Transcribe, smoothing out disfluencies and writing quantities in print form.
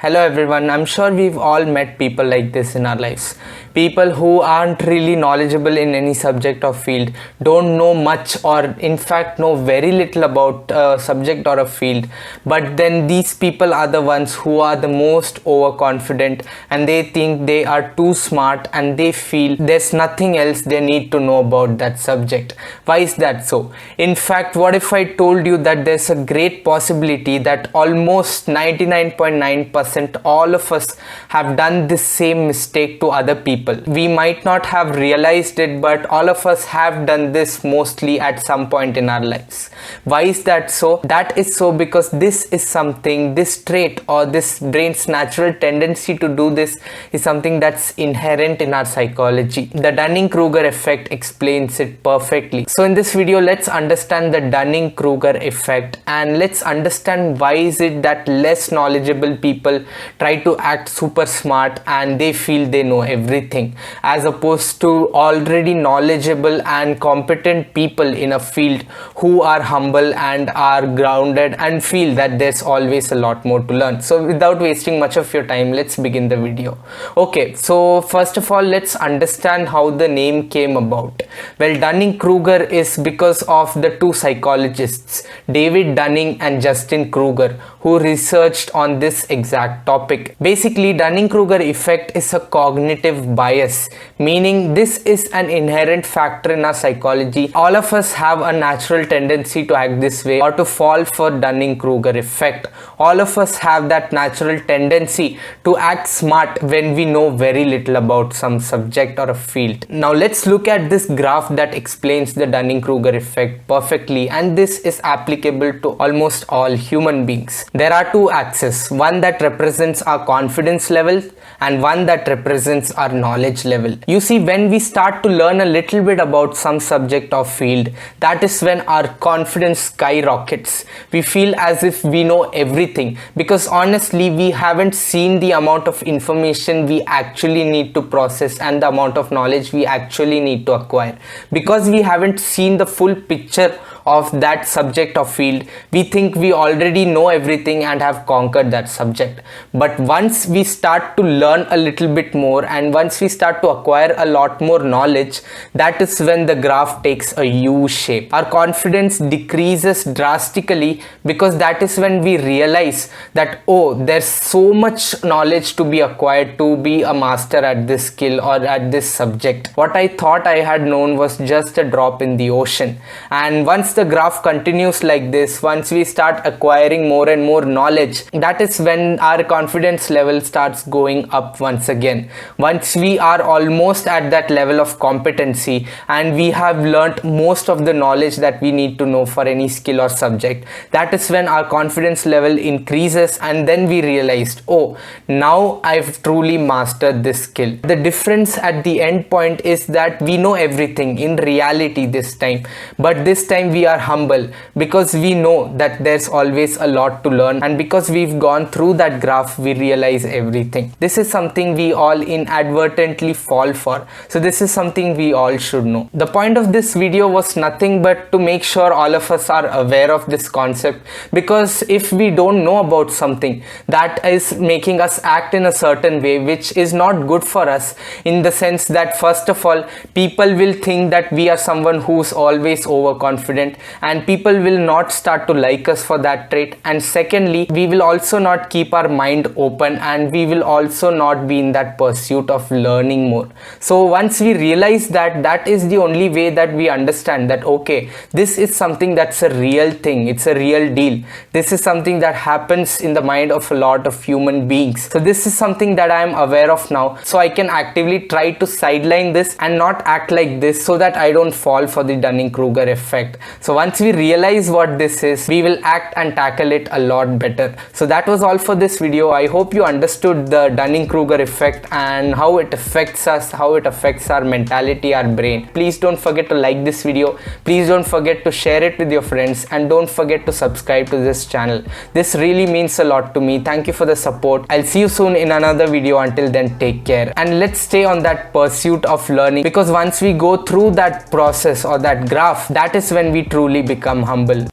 Hello everyone, I'm sure we've all met people like this in our lives. People who aren't really knowledgeable in any subject or field, don't know much or in fact know very little about a subject or a field. But then these people are the ones who are the most overconfident and they think they are too smart and they feel there's nothing else they need to know about that subject. Why is that so? In fact, what if I told you that there's a great possibility that almost 99.9% all of us have done this same mistake to other people. We might not have realized it, but all of us have done this mostly at some point in our lives. Why is that so? That is so because this is something, this trait or this brain's natural tendency to do this is something that's inherent in our psychology. The Dunning-Kruger effect explains it perfectly. So in this video, let's understand the Dunning-Kruger effect and let's understand why is it that less knowledgeable people try to act super smart and they feel they know everything, as opposed to already knowledgeable and competent people in a field who are humble and are grounded and feel that there's always a lot more to learn. So without wasting much of your time, let's begin the video. Okay, so first of all, let's understand how the name came about. Well, Dunning-Kruger is because of the two psychologists, David Dunning and Justin Kruger, who researched on this exact topic. Basically, Dunning-Kruger effect is a cognitive bias, meaning this is an inherent factor in our psychology. All of us have a natural tendency to act this way or to fall for Dunning-Kruger effect. All of us have that natural tendency to act smart when we know very little about some subject or a field. Now let's look at this graph that explains the Dunning-Kruger effect perfectly, and this is applicable to almost all human beings. There are two axes, one that represents our confidence level and one that represents our knowledge level. You see, when we start to learn a little bit about some subject or field, that is when our confidence skyrockets. We feel as if we know everything because honestly we haven't seen the amount of information we actually need to process and the amount of knowledge we actually need to acquire. Because we haven't seen the full picture of that subject or field, we think we already know everything and have conquered that subject. But once we start to learn a little bit more and once we start to acquire a lot more knowledge, that is when the graph takes a U shape. Our confidence decreases drastically because that is when we realize that, oh, there's so much knowledge to be acquired to be a master at this skill or at this subject. What I thought I had known was just a drop in the ocean. And once the graph continues like this, once we start acquiring more and more knowledge, that is when our confidence level starts going up once again. Once we are almost at that level of competency and we have learnt most of the knowledge that we need to know for any skill or subject, that is when our confidence level increases and then we realized, oh, now I've truly mastered this skill. The difference at the end point is that we know everything in reality this time, but this time we are humble because we know that there's always a lot to learn, and because we've gone through that graph we realize everything. This is something we all inadvertently fall for, so this is something we all should know. The point of this video was nothing but to make sure all of us are aware of this concept, because if we don't know about something, that is making us act in a certain way which is not good for us, in the sense that first of all, people will think that we are someone who's always overconfident and people will not start to like us for that trait, and secondly, we will also not keep our mind open and we will also not be in that pursuit of learning more. So once we realize that, that is the only way that we understand that, okay, this is something that's a real thing, it's a real deal, this is something that happens in the mind of a lot of human beings. So this is something that I am aware of now, so I can actively try to sideline this and not act like this so that I don't fall for the Dunning-Kruger effect. So once we realize what this is, we will act and tackle it a lot better. So that was all for this video. I hope you understood the Dunning-Kruger effect and how it affects us, how it affects our mentality, our brain. Please don't forget to like this video. Please don't forget to share it with your friends, and don't forget to subscribe to this channel. This really means a lot to me. Thank you for the support. I'll see you soon in another video. Until then, take care and let's stay on that pursuit of learning, because once we go through that process or that graph, that is when we truly become humble.